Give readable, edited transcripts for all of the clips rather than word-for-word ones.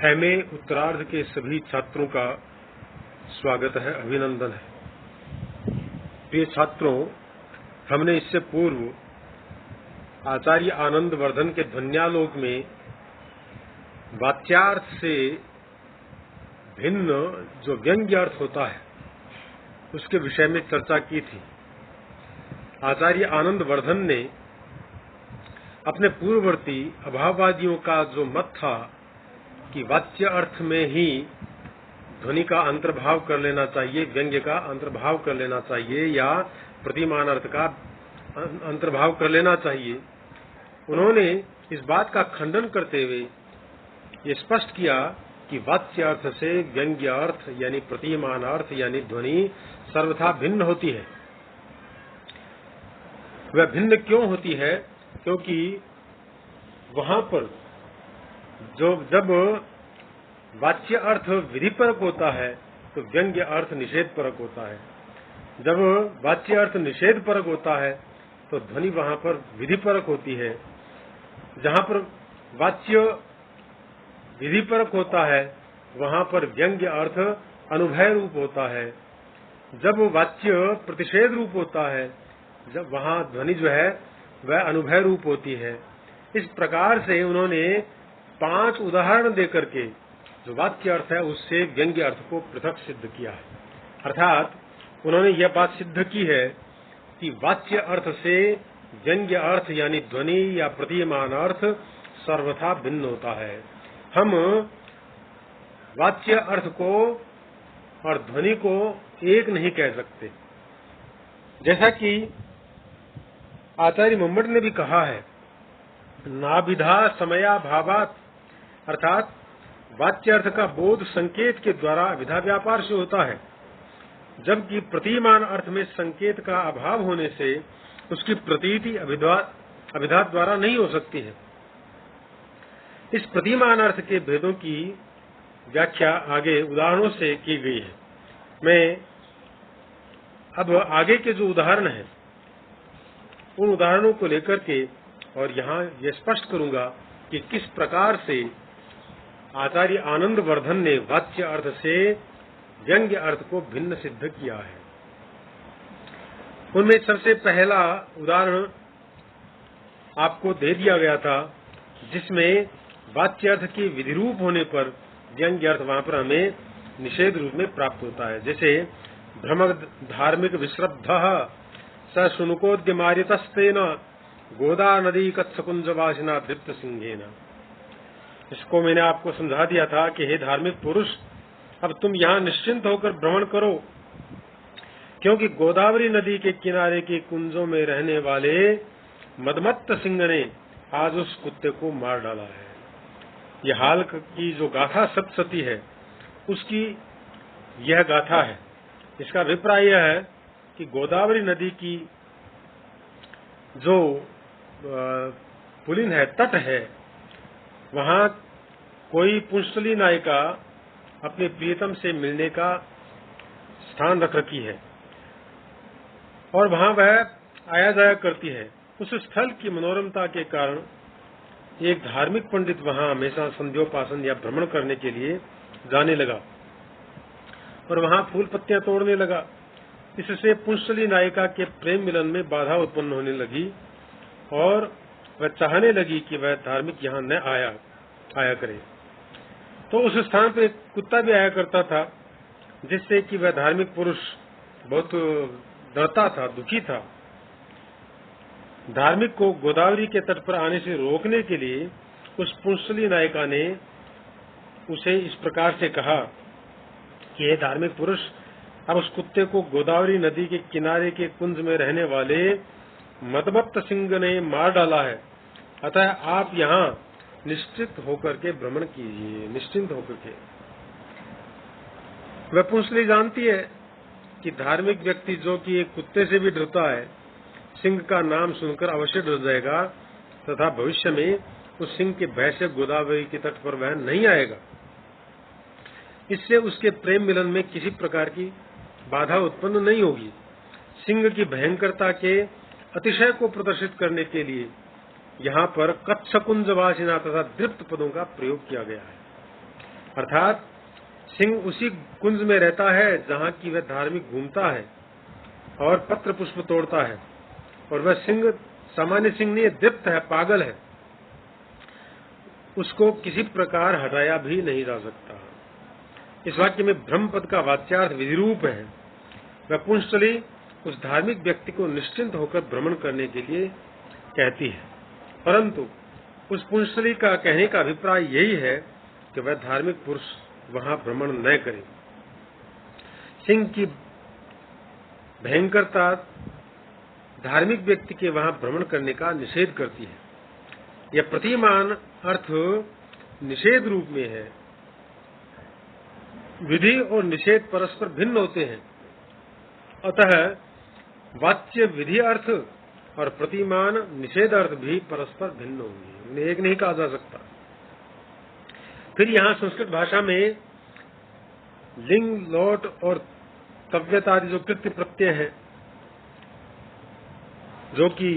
MA उत्तरार्ध के सभी छात्रों का स्वागत है, अभिनंदन है। प्रिय छात्रों, हमने इससे पूर्व आचार्य आनंद वर्धन के ध्वन्यालोक में वाच्यार्थ से भिन्न जो व्यंग्य अर्थ होता है उसके विषय में चर्चा की थी। आचार्य आनंद वर्धन ने अपने पूर्ववर्ती अभाववादियों का जो मत था कि वाच्य अर्थ में ही ध्वनि का अंतर्भाव कर लेना चाहिए, व्यंग्य का अंतर्भाव कर लेना चाहिए या प्रतिमान अर्थ का अंतर्भाव कर लेना चाहिए, उन्होंने इस बात का खंडन करते हुए ये स्पष्ट किया कि वाच्य अर्थ से व्यंग्य अर्थ यानी प्रतिमान अर्थ यानी ध्वनि सर्वथा भिन्न होती है। वह भिन्न क्यों होती है? क्योंकि वहां पर जब वाच्य अर्थ विधिपरक होता है तो व्यंग्य अर्थ निषेधपरक होता है। जब वाच्य अर्थ निषेधपरक होता है तो ध्वनि वहां पर विधिपरक होती है। जहां पर वाच्य विधिपरक होता है वहां पर व्यंग्य अर्थ अनुभय रूप होता है। जब वाच्य प्रतिषेध रूप होता है, जब वहां ध्वनि जो है वह अनुभय रूप होती है। इस प्रकार से उन्होंने 5 उदाहरण देकर के जो वाच्य अर्थ है उससे व्यंग्य अर्थ को पृथक सिद्ध किया है। अर्थात उन्होंने यह बात सिद्ध की है कि वाच्य अर्थ से व्यंग्य अर्थ यानी ध्वनि या प्रतिमान अर्थ सर्वथा भिन्न होता है। हम वाच्य अर्थ को और ध्वनि को एक नहीं कह सकते। जैसा कि आचार्य मुम्मट ने भी कहा है, नाभिधा समया भावात, अर्थात वाच्य अर्थ का बोध संकेत के द्वारा विधा व्यापार से होता है, जबकि प्रतिमान अर्थ में संकेत का अभाव होने से उसकी प्रतीति अभिधा द्वारा नहीं हो सकती है। इस प्रतिमान अर्थ के भेदों की व्याख्या आगे उदाहरणों से की गई है। मैं अब आगे के जो उदाहरण हैं उन उदाहरणों को लेकर के और यहाँ ये स्पष्ट करूंगा कि किस प्रकार से आचार्य आनंद वर्धन ने वाच्य अर्थ से व्यंग्य अर्थ को भिन्न सिद्ध किया है। उनमें सबसे पहला उदाहरण आपको दे दिया गया था, जिसमें वाच्य अर्थ के विधिरूप होने पर व्यंग्य अर्थ वहां पर हमें निषेध रूप में प्राप्त होता है। जैसे भ्रमक धार्मिक विश्रब्धः स शुनकोद्यमार्यतस्तेन गोदा नदी कत्सकुंजवासिना दृप्त सिंहेन। इसको मैंने आपको समझा दिया था कि हे धार्मिक पुरुष, अब तुम यहाँ निश्चिंत होकर भ्रमण करो, क्योंकि गोदावरी नदी के किनारे के कुंजों में रहने वाले मदमत्त सिंह ने आज उस कुत्ते को मार डाला है। यह हाल की जो गाथा सप्तशती है उसकी यह गाथा है। इसका अभिप्राय यह है कि गोदावरी नदी की जो पुलिन है, तट है, वहां कोई पुंसली नायिका अपने प्रियतम से मिलने का स्थान रख रखी है और वहां वह आया जाया करती है। उस स्थल की मनोरमता के कारण एक धार्मिक पंडित वहां हमेशा संध्योपासन या भ्रमण करने के लिए जाने लगा और वहां फूल पत्तियां तोड़ने लगा। इससे पुंसली नायिका के प्रेम मिलन में बाधा उत्पन्न होने लगी और वह चाहने लगी कि वह धार्मिक यहाँ न आया करे। तो उस स्थान पर एक कुत्ता भी आया करता था, जिससे कि वह धार्मिक पुरुष बहुत डरता था, दुखी था। धार्मिक को गोदावरी के तट पर आने से रोकने के लिए उस पुंसली नायिका ने उसे इस प्रकार से कहा कि हे धार्मिक पुरुष, अब उस कुत्ते को गोदावरी नदी के किनारे के कुंज में रहने वाले मदमत्त सिंह ने मार डाला है, अतः आप यहाँ निश्चित होकर के भ्रमण कीजिए, निश्चिंत होकर के। वह पुंसली जानती है कि धार्मिक व्यक्ति जो कि एक कुत्ते से भी डरता है, सिंह का नाम सुनकर अवश्य डर जाएगा तथा भविष्य में उस सिंह के भय से गोदावरी के तट पर वह नहीं आएगा। इससे उसके प्रेम मिलन में किसी प्रकार की बाधा उत्पन्न नहीं होगी। सिंह की भयंकरता के अतिशय को प्रदर्शित करने के लिए यहाँ पर कत्सकुंजवासिना तथा दृप्त पदों का प्रयोग किया गया है। अर्थात सिंह उसी कुंज में रहता है जहाँ की वह धार्मिक घूमता है और पत्र पुष्प तोड़ता है, और वह सिंह सामान्य सिंह नहीं, दीप्त है, पागल है, उसको किसी प्रकार हटाया भी नहीं जा सकता। इस वाक्य में ब्रह्म पद का वाच्यार्थ विधिरूप है। वह पुंसली उस धार्मिक व्यक्ति को निश्चिंत होकर भ्रमण करने के लिए कहती है, परंतु उस पुंसली का कहने का अभिप्राय यही है कि वह धार्मिक पुरुष वहां भ्रमण न करे। सिंह की भयंकरता धार्मिक व्यक्ति के वहां भ्रमण करने का निषेध करती है। यह प्रतिमान अर्थ निषेध रूप में है। विधि और निषेध परस्पर भिन्न होते हैं, अतः वाच्य विधि अर्थ और प्रतिमान निषेध अर्थ भी परस्पर भिन्न होंगे, उन्हें एक नहीं कहा जा सकता। फिर यहाँ संस्कृत भाषा में लिंग, लोट और तव्यता आदि जो कृत्य प्रत्यय हैं, जो कि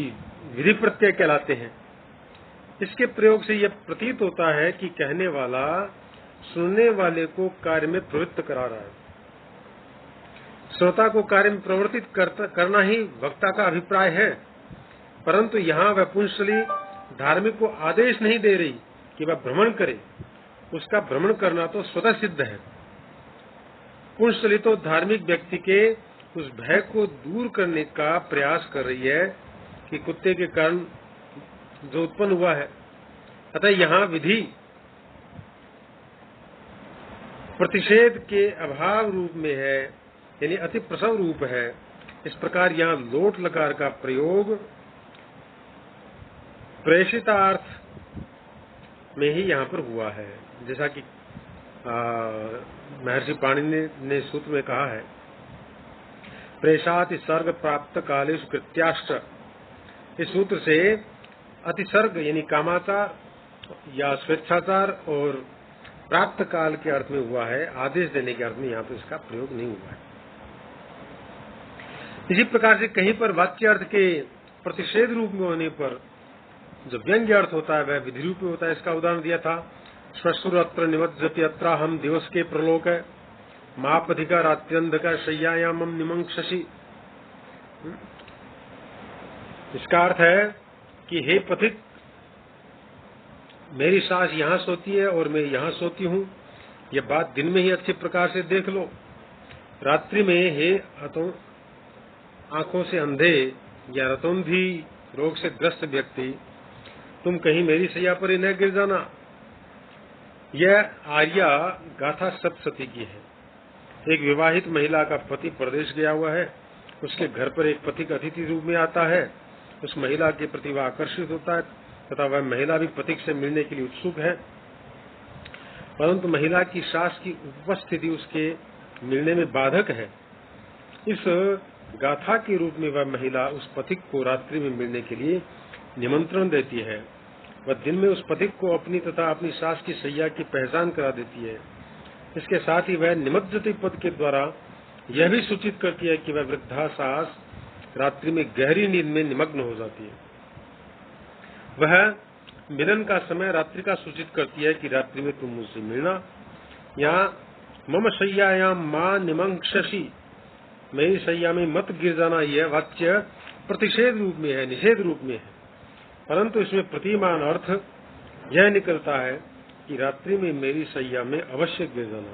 विधि प्रत्यय कहलाते हैं, इसके प्रयोग से यह प्रतीत होता है कि कहने वाला सुनने वाले को कार्य में प्रवृत्त करा रहा है। श्रोता को कार्य में प्रवर्तित करना ही वक्ता का अभिप्राय है, परंतु यहाँ वह पुंसली धार्मिक को आदेश नहीं दे रही कि वह भ्रमण करे। उसका भ्रमण करना तो स्वतः सिद्ध है। पुंसली तो धार्मिक व्यक्ति के उस भय को दूर करने का प्रयास कर रही है कि कुत्ते के कारण जो उत्पन्न हुआ है। अतः यहाँ विधि प्रतिषेध के अभाव रूप में है, यानी अति प्रसव रूप है। इस प्रकार यहाँ लोट लकार का प्रयोग प्रेषितार्थ में ही यहाँ पर हुआ है, जैसा कि महर्षि पाणिनि ने सूत्र में कहा है, प्रेषाति सर्ग प्राप्त कालेषु कृत्याश्च। इस सूत्र से अतिसर्ग यानी कामाचार या स्वेच्छाचार और प्राप्त काल के अर्थ में हुआ है, आदेश देने के अर्थ में यहाँ पर इसका प्रयोग नहीं हुआ है। इसी प्रकार से कहीं पर वाच्य अर्थ के प्रतिषेध रूप में होने पर जो व्यंग्य अर्थ होता है वह विधि रूप में होता है। इसका उदाहरण दिया था, श्वशुर अत्र निमज्जति अत्र हम दिवस के प्रलोक है, मापधिका रात्र्यंधका शय्यायामम निमंक्षसि। इसका अर्थ है कि हे पथिक, मेरी सास यहाँ सोती है और मैं यहाँ सोती हूँ, यह बात दिन में ही अच्छे प्रकार से देख लो। रात्रि में हे आंखों से अंधे या रतोंधी रोग से ग्रस्त व्यक्ति, तुम कहीं मेरी सैया पर ही न गिर जाना। यह आर्या गाथा सप्तसती की है। एक विवाहित महिला का पति प्रदेश गया हुआ है, उसके घर पर एक पथिक अतिथि रूप में आता है। उस महिला के प्रति वह आकर्षित होता है तथा वह महिला भी पथिक से मिलने के लिए उत्सुक है, परंतु महिला की सास की उपस्थिति उसके मिलने में बाधक है। इस गाथा के रूप में वह महिला उस पथिक को रात्रि में मिलने के लिए निमंत्रण देती है। वह दिन में उस पथिक को अपनी तथा अपनी सास की सैया की पहचान करा देती है। इसके साथ ही वह निमज्जति पद के द्वारा यह भी सूचित करती है कि वह वृद्धा सास रात्रि में गहरी नींद में निमग्न हो जाती है। वह मिलन का समय रात्रि का सूचित करती है कि रात्रि में तुम मुझसे मिलना। यहाँ मम शय्यायाम मां निमंक्षसि, मेरी सैया में मत गिर जाना, यह वाक्य प्रतिषेध रूप में है, निषेध रूप में है, परंतु इसमें प्रतिमान अर्थ यह निकलता है कि रात्रि में मेरी सैया में अवश्य गिर जाना।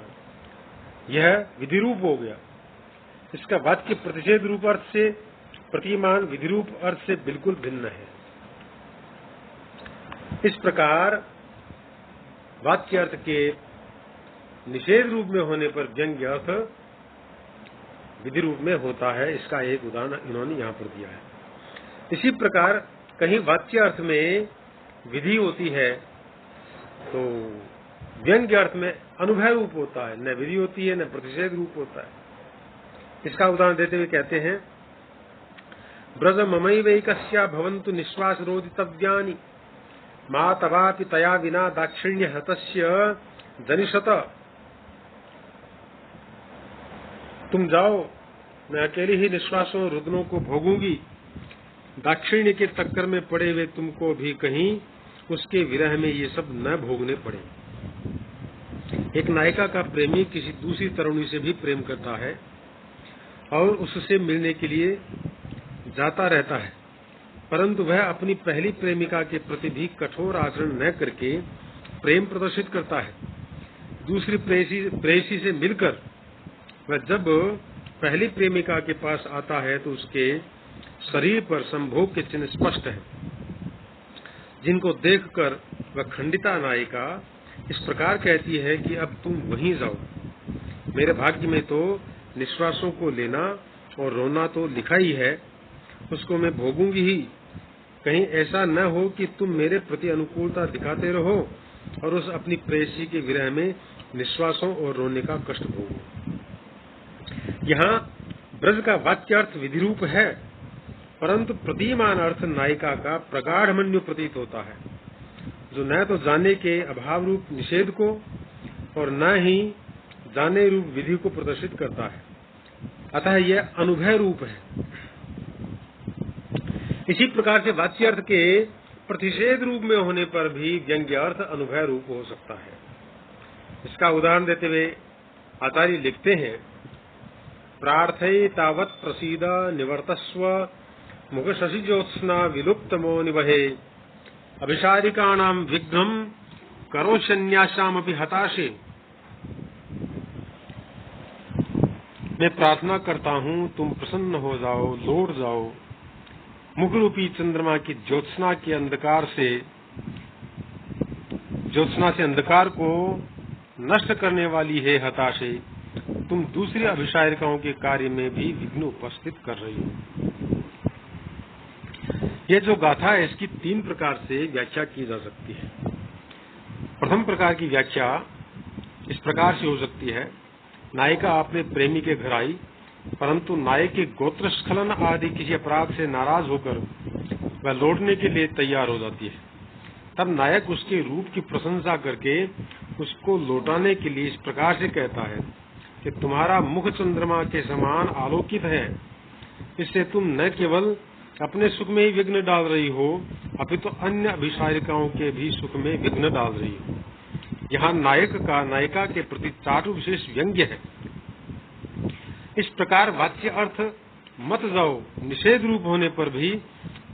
यह विधि रूप हो गया। इसका वाक्य प्रतिषेध रूप अर्थ से प्रतिमान विधि रूप अर्थ से बिल्कुल भिन्न है। इस प्रकार वाक्य अर्थ के निषेध रूप में होने पर व्यंग्य अर्थ विधि रूप में होता है। इसका एक उदाहरण इन्होंने यहाँ पर दिया है। इसी प्रकार कहीं वाच्य अर्थ में विधि होती है तो व्यंग्य अर्थ में अनुभव रूप होता है, न विधि होती है न प्रतिषेध रूप होता है। इसका उदाहरण देते हुए कहते हैं, ब्रज ममैवैकस्या भवन्तु निश्वास रोदितव्यानि, मातवापि तया विना दाक्षिण्य हतस्य जनिषत। तुम जाओ, मैं अकेली ही निश्वासों रुदनों को भोगूंगी, दाक्षिण्य के टक्कर में पड़े हुए तुमको भी कहीं उसके विरह में ये सब न भोगने पड़े। एक नायिका का प्रेमी किसी दूसरी तरुणी से भी प्रेम करता है और उससे मिलने के लिए जाता रहता है, परंतु वह अपनी पहली प्रेमिका के प्रति भी कठोर आचरण न करके प्रेम प्रदर्शित करता है। दूसरी प्रेयसी से मिलकर वह जब पहली प्रेमिका के पास आता है तो उसके शरीर पर संभोग के चिन्ह स्पष्ट हैं, जिनको देखकर वह खंडिता नायिका इस प्रकार कहती है कि अब तुम वहीं जाओ, मेरे भाग्य में तो निश्वासों को लेना और रोना तो लिखा ही है, उसको मैं भोगूंगी ही। कहीं ऐसा न हो कि तुम मेरे प्रति अनुकूलता दिखाते रहो और उस अपनी प्रेयसी के विरह में निश्वासों और रोने का कष्ट भोगो। यहाँ ब्रज का वाक्यार्थ विधि रूप है, परंतु प्रतीयमान अर्थ नायिका का प्रगाढ़मन्यु प्रतीत होता है, जो न तो जाने के अभाव रूप निषेध को और न ही जाने रूप विधि को प्रदर्शित करता है। अतः यह अनुभय रूप है। इसी प्रकार से वाच्यार्थ के प्रतिषेध रूप में होने पर भी व्यंग्य अर्थ अनुभय रूप हो सकता है। इसका उदाहरण देते हुए आचार्य लिखते हैं, प्रार्थये तावत् प्रसीद निवर्तस्व मुख शशि ज्योत्स्ना विलुप्तमो निवहे अभिसारिकाणां विघ्नं करोष्यन्यासामपि हताशे। मैं प्रार्थना करता हूँ तुम प्रसन्न हो जाओ, लौट जाओ, मुख रूपी चंद्रमा की ज्योत्सना से अंधकार को नष्ट करने वाली है हताशे, तुम दूसरी अभिसारिकाओं के कार्य में भी विघ्न उपस्थित कर रही हो। यह जो गाथा है इसकी 3 प्रकार से व्याख्या की जा सकती है। प्रथम प्रकार की व्याख्या इस प्रकार से हो सकती है, नायिका अपने प्रेमी के घर आई, परंतु नायक के गोत्र स्खलन आदि किसी अपराध से नाराज होकर वह लौटने के लिए तैयार हो जाती है। तब नायक उसके रूप की प्रशंसा करके उसको लौटाने के लिए इस प्रकार से कहता है कि तुम्हारा मुख चंद्रमा के समान आलोकित है, इससे तुम न केवल अपने सुख में ही विघ्न डाल रही हो, अपितु तो अन्य अभिसारिकाओं के भी सुख में विघ्न डाल रही हो। यहाँ नायक का नायिका के प्रति चाटु विशेष व्यंग्य है। इस प्रकार वाच्य अर्थ मत जाओ निषेध रूप होने पर भी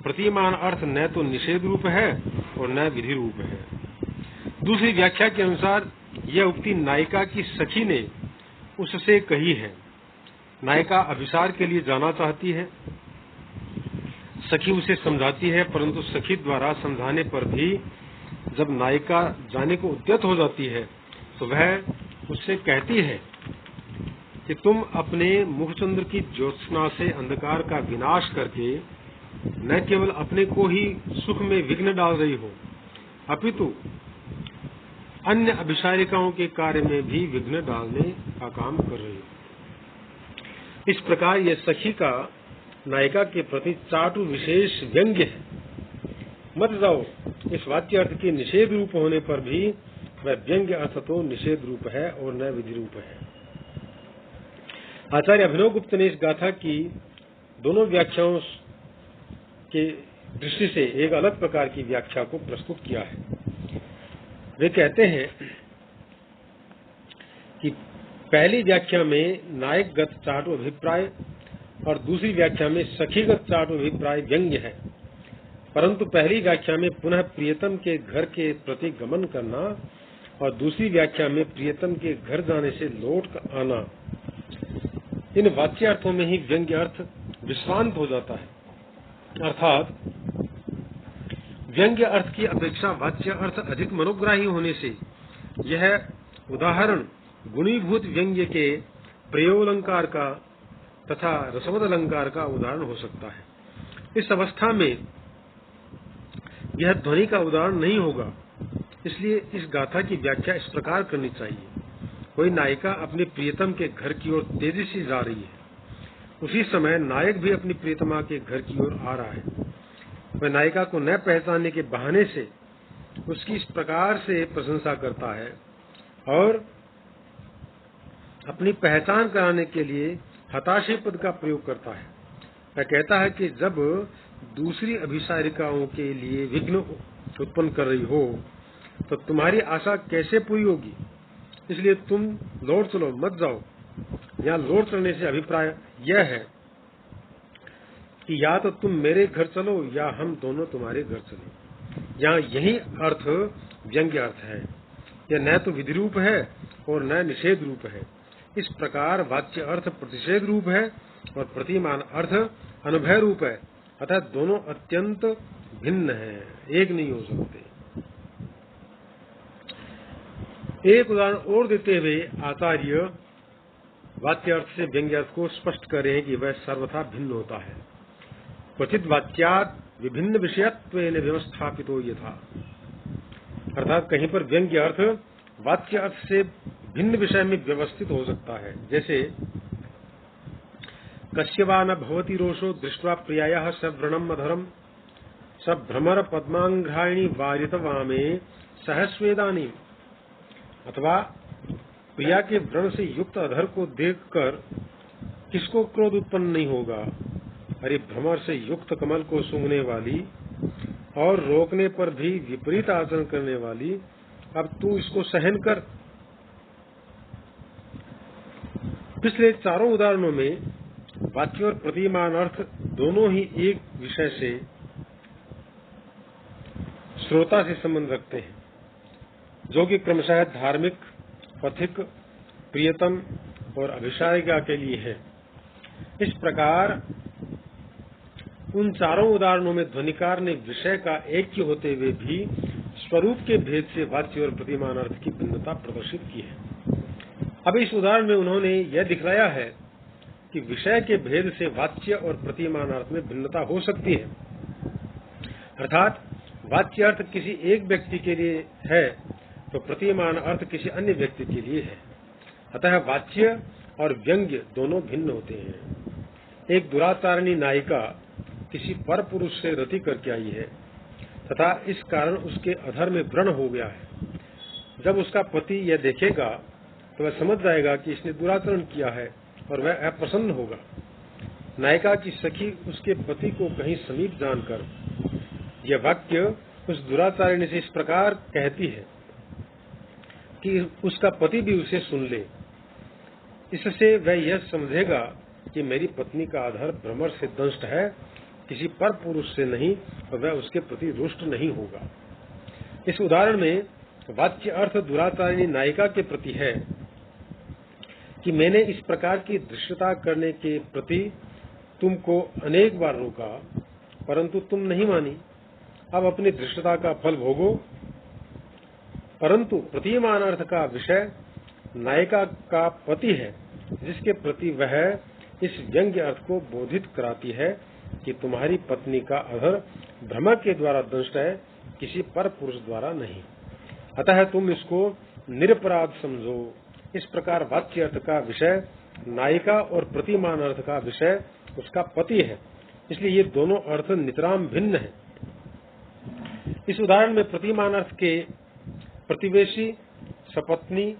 प्रतीयमान अर्थ न तो निषेध रूप है और न विधि रूप है। दूसरी व्याख्या के अनुसार यह उक्ति नायिका की सखी ने उससे कही है। नायिका अभिसार के लिए जाना चाहती है, सखी उसे समझाती है, परंतु सखी द्वारा समझाने पर भी जब नायिका जाने को उद्यत हो जाती है तो वह उससे कहती है कि तुम अपने मुखचंद्र की ज्योत्सना से अंधकार का विनाश करके न केवल अपने को ही सुख में विघ्न डाल रही हो, अपितु अन्य अभिसारिकाओं के कार्य में भी विघ्न डालने का काम कर रही हो। इस प्रकार यह सखी का नायिका के प्रति चाटु विशेष व्यंग्य है। मत जाओ इस वाच्य अर्थ के निषेध रूप होने पर भी वह व्यंग्य अर्थ तो निषेध रूप है और न विधि रूप है। आचार्य अभिनवगुप्त ने इस गाथा की दोनों व्याख्याओं के दृष्टि से एक अलग प्रकार की व्याख्या को प्रस्तुत किया है। वे कहते हैं कि पहली व्याख्या में नायकगत चाटु अभिप्राय और दूसरी व्याख्या में सखीगत चाटु अभिप्राय व्यंग्य है, परंतु पहली व्याख्या में पुनः प्रियतम के घर के प्रति गमन करना और दूसरी व्याख्या में प्रियतम के घर जाने से लौट कर आना, इन वाच्यार्थों में ही व्यंग्य अर्थ विश्रांत हो जाता है। अर्थात व्यंग्य अर्थ की अपेक्षा वाच्य अर्थ अधिक मनोग्राही होने से यह उदाहरण गुणीभूत व्यंग्य के प्रयोगलंकार का तथा रसवद अलंकार का उदाहरण हो सकता है। इस अवस्था में यह ध्वनि का उदाहरण नहीं होगा, इसलिए इस गाथा की व्याख्या इस प्रकार करनी चाहिए। कोई नायिका अपने प्रियतम के घर की ओर तेजी से जा रही है, उसी समय नायक भी अपनी प्रियतमा के घर की ओर आ रहा है। वह नायिका को न पहचानने के बहाने से उसकी इस प्रकार से प्रशंसा करता है और अपनी पहचान कराने के लिए हताशे पद का प्रयोग करता है। वह कहता है कि जब दूसरी अभिसारिकाओं के लिए विघ्न उत्पन्न कर रही हो तो तुम्हारी आशा कैसे पूरी होगी। इसलिए तुम लौट चलो, मत जाओ। यहाँ लौट चलने से अभिप्राय यह है कि या तो तुम मेरे घर चलो या हम दोनों तुम्हारे घर चले। यहाँ यही अर्थ व्यंग्य अर्थ है। यह न तो विधि रूप है और न निषेध रूप है। इस प्रकार वाच्य अर्थ प्रतिषेध रूप है और प्रतिमान अर्थ अनुभय रूप है। अतः दोनों अत्यंत भिन्न हैं, एक नहीं हो सकते। एक उदाहरण और देते हुए आचार्य वाच्य अर्थ से व्यंग्य अर्थ को स्पष्ट कर रहे हैं कि वह सर्वथा भिन्न होता है। क्वचित वाच्यात् विभिन्न विषयत्वेन व्यवस्थापितो यथा, अर्थात कहीं पर व्यंग्य अर्थ वाच्य अर्थ से भिन्न विषय में व्यवस्थित हो सकता है। जैसे कस्य वा न भवति रोषो दृष्ट्वा प्रियायाः सव्रणम अधरम सभ्रमर पद्मांघ्रायणी वारित वामे सहस्वेदानी, अथवा प्रिया के व्रण से युक्त अधर को देखकर किसको क्रोध उत्पन्न नहीं होगा। अरे भ्रमर से युक्त कमल को सूंघने वाली और रोकने पर भी विपरीत आचरण करने वाली, अब तू इसको सहन कर। पिछले चारों उदाहरणों में वाच्य और प्रतिमान अर्थ दोनों ही एक विषय से श्रोता से संबंध रखते हैं, जो कि क्रमशः धार्मिक, पथिक, प्रियतम और अभिसारिका के लिए है। इस प्रकार उन चारों उदाहरणों में ध्वनिकार ने विषय का ऐक्य होते हुए भी स्वरूप के भेद से वाच्य और प्रतिमान अर्थ की भिन्नता प्रदर्शित की है। अब इस उदाहरण में उन्होंने यह दिखलाया है कि विषय के भेद से वाच्य और प्रतिमान अर्थ में भिन्नता हो सकती है। अर्थात वाच्य अर्थ किसी एक व्यक्ति के लिए है तो प्रतिमान अर्थ किसी अन्य व्यक्ति के लिए है। अतः वाच्य और व्यंग्य दोनों भिन्न होते हैं। एक दुराचारिणी नायिका किसी पर पुरुष से रति करके आई है तथा इस कारण उसके अधर में व्रण हो गया है। जब उसका पति यह देखेगा तो वह समझ जाएगा कि इसने दुराचरण किया है और वह अप्रसन्न होगा। नायिका की सखी उसके पति को कहीं समीप जानकर यह वाक्य उस दुराचारिणी से इस प्रकार कहती है कि उसका पति भी उसे सुन ले। इससे वह यह समझेगा कि मेरी पत्नी का अधर भ्रमर से दंष्ट है, किसी पर पुरुष से नहीं, और वह उसके प्रति रुष्ट नहीं होगा। इस उदाहरण में वाच्य अर्थ दुराचारिणी नायिका के प्रति है कि मैंने इस प्रकार की दृश्यता करने के प्रति तुमको अनेक बार रोका, परंतु तुम नहीं मानी। अब अपनी दृश्यता का फल भोगो। परंतु प्रतिमान अर्थ का विषय नायिका का पति है, जिसके प्रति वह इस व्यंग्य अर्थ को बोधित कराती है कि तुम्हारी पत्नी का अधर भ्रमर के द्वारा दंष्ट है, किसी पर पुरुष द्वारा नहीं। अतः तुम इसको निरपराध समझो। इस प्रकार वाच्य अर्थ का विषय नायिका और प्रतिमान अर्थ का विषय उसका पति है, इसलिए ये दोनों अर्थ नितराम भिन्न हैं। इस उदाहरण में प्रतिमान अर्थ के प्रतिवेशी, सपत्नी,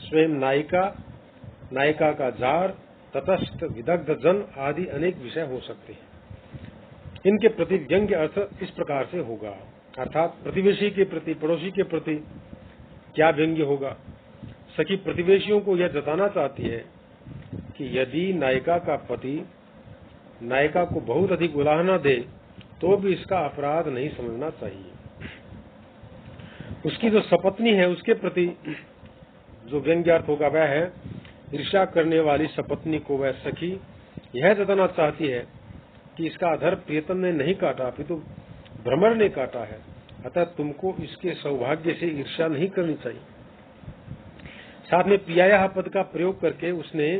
स्वयं नायिका, नायिका का जार, तटस्थ, विदग्ध जन आदि अनेक विषय हो सकते हैं। इनके प्रति व्यंग्य अर्थ इस प्रकार से होगा, अर्थात प्रतिवेशी के प्रति, पड़ोसी के प्रति क्या व्यंग्य होगा। सखी प्रतिवेशियों को यह जताना चाहती है कि यदि नायिका का पति नायिका को बहुत अधिक उलाहना दे तो भी इसका अपराध नहीं समझना चाहिए। उसकी जो सपत्नी है उसके प्रति जो व्यंग्यार्थ होगा वह है ईर्ष्या करने वाली सपत्नी को वह सखी यह जताना चाहती है कि इसका अधर प्रियतम ने नहीं काटा अपितु भ्रमर ने काटा है, अतः तुमको इसके सौभाग्य से ईर्ष्या नहीं करनी चाहिए। साथ में प्रियायाः पद का प्रयोग करके उसने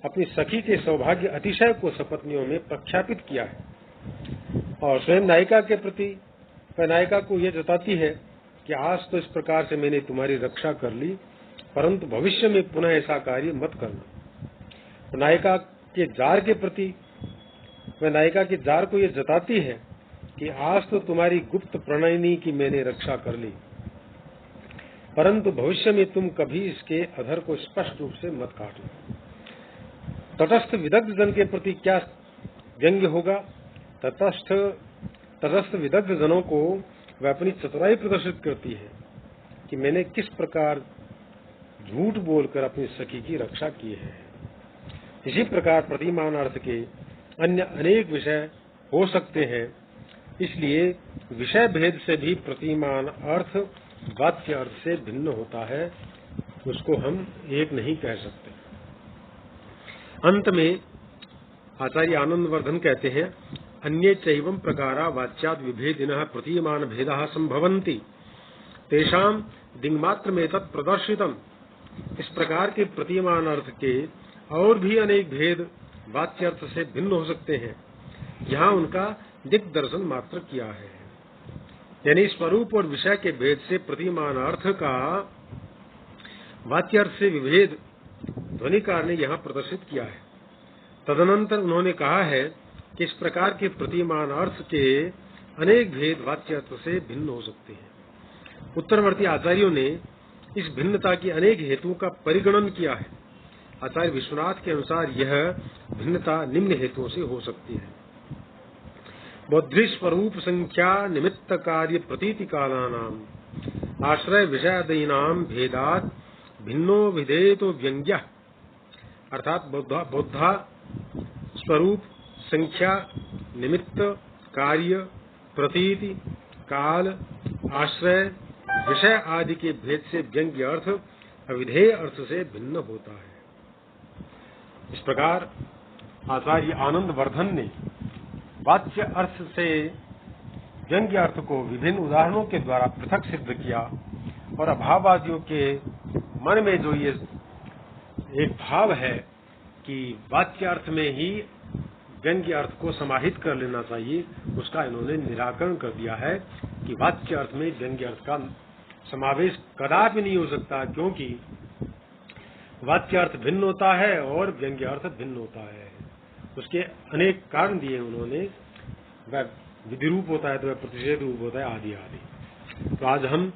अपनी सखी के सौभाग्य अतिशय को सपत्नियों में प्रख्यापित किया है। और स्वयं नायिका के प्रति वह नायिका को यह जताती है कि आज तो इस प्रकार से मैंने तुम्हारी रक्षा कर ली, परंतु भविष्य में पुनः ऐसा कार्य मत करना। नायिका के जार के प्रति वह नायिका के जार को यह जताती है कि आज तो तुम्हारी गुप्त प्रणयनी की मैंने रक्षा कर ली, परंतु भविष्य में तुम कभी इसके अधर को स्पष्ट रूप से मत काटना। तटस्थ विदग्ध जन के प्रति क्या व्यंग्य होगा। तटस्थ विदग्ध जनों को वह अपनी चतुराई प्रदर्शित करती है कि मैंने किस प्रकार झूठ बोलकर अपनी सखी की रक्षा की है। इसी प्रकार प्रतिमान अर्थ के अन्य अनेक विषय हो सकते हैं, इसलिए विषय भेद से भी प्रतिमान अर्थ वाच्य अर्थ से भिन्न होता है, उसको हम एक नहीं कह सकते। अंत में आचार्य आनंदवर्धन कहते हैं, अन्ये चैवं प्रकारा वाच्याद विभेदिनः प्रतिमान भेदाः संभवन्ति तेषां दिङ्मात्र में तत् प्रदर्शितम्। इस प्रकार के प्रतिमान अर्थ के और भी अनेक भेद वाच्य अर्थ से भिन्न हो सकते हैं, यहाँ उनका दिग्दर्शन मात्र किया है। यानी स्वरूप और विषय के भेद से प्रतिमान अर्थ का वाच्य अर्थ से विभेद ध्वनिकार ने यहाँ प्रदर्शित किया है। तदनंतर उन्होंने कहा है कि इस प्रकार के प्रतिमान अर्थ के अनेक भेद वाच्य अर्थ से भिन्न हो सकते हैं। उत्तरवर्ती आचार्यों ने इस भिन्नता की अनेक हेतुओं का परिगणन किया है। आचार्य विश्वनाथ के अनुसार यह भिन्नता निम्न हेतुओं से हो सकती है। बौद्धि स्वरूप संख्या निमित्त कार्य प्रतीति कालानाम आश्रय विषयादीनाम भेदात भिन्नो विधेयतो व्यंग्यः, अर्थात बौद्धा स्वरूप संख्या निमित्त कार्य प्रतीति काल आश्रय विषय आदि के भेद से व्यंग्य अर्थ अविधेय अर्थ से भिन्न होता है। इस प्रकार आचार्य आनंदवर्धन ने वाच्य अर्थ से व्यंग्य अर्थ को विभिन्न उदाहरणों के द्वारा पृथक सिद्ध किया और अभाववादियों के मन में जो ये एक भाव है कि वाच्य अर्थ में ही व्यंग्य अर्थ को समाहित कर लेना चाहिए, उसका इन्होंने निराकरण कर दिया है कि वाच्य अर्थ में व्यंग्य अर्थ का समावेश कदापि नहीं हो सकता, क्योंकि वाच्य अर्थ भिन्न होता है और व्यंग्य अर्थ भिन्न होता है। उसके अनेक कारण दिए उन्होंने, वह विधि रूप होता है तो वह प्रतिषेध रूप होता है, आदि आदि। तो आज हम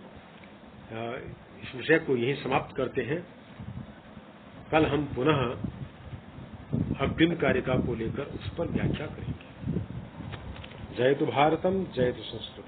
इस विषय को यहीं समाप्त करते हैं। कल हम पुनः अग्रिम कारिका को लेकर उस पर व्याख्या करेंगे। जय तो भारतम, जय तो संस्कृत।